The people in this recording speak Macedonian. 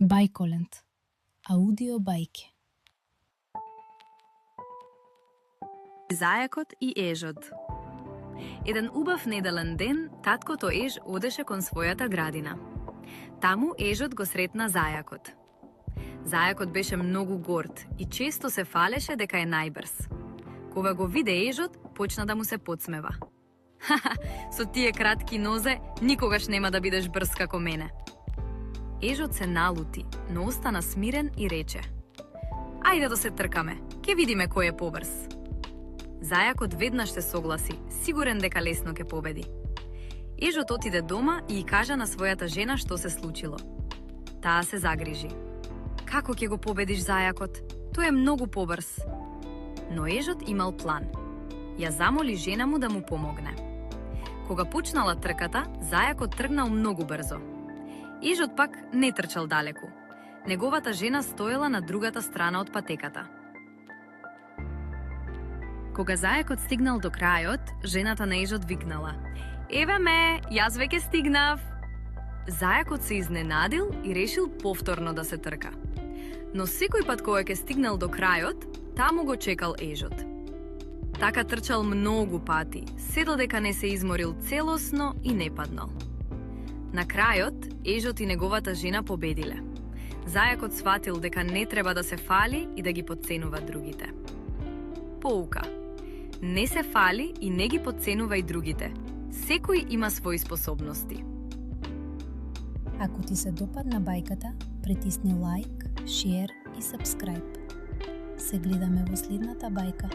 Бајколент. Аудио бајки. Зајакот и ежот. Еден убав неделен ден, таткото еж одеше кон својата градина. Таму ежот го сретна зајакот. Зајакот беше многу горд и често се фалеше дека е најбрз. Кога го виде ежот, почна да му се подсмева. Хаха, со тие кратки нозе, никогаш нема да бидеш брз како мене. Ежот се налути, но остана смирен и рече: Ајде да се тркаме, ќе видиме кој е побрз. Зајакот веднаш се согласи, сигурен дека лесно ќе победи. Ежот отиде дома и кажа на својата жена што се случило. Таа се загрижи. Како ќе го победиш зајакот? Тој е многу побрз. Но ежот имал план. Ја замоли жена му да му помогне. Кога почнала трката, зајакот тргнал многу брзо. Ежот пак не трчал далеку. Неговата жена стоела на другата страна од патеката. Кога зајакот стигнал до крајот, жената на ежот викнала: Еве ме, јас веќе стигнав. Зајакот се изненадил и решил повторно да се трка. Но секој пат кога ќе стигнал до крајот, таму го чекал ежот. Така трчал многу пати, се додека не се изморил целосно и не паднал. На крајот, ежот и неговата жена победиле. Зајакот сватил дека не треба да се фали и да ги потценува другите. Поука: не се фали и не ги потценувај другите. Секој има свои способности. Ако ти се допадна бајката, притисни лайк, шер и сабскрајб. Се гледаме во следната бајка.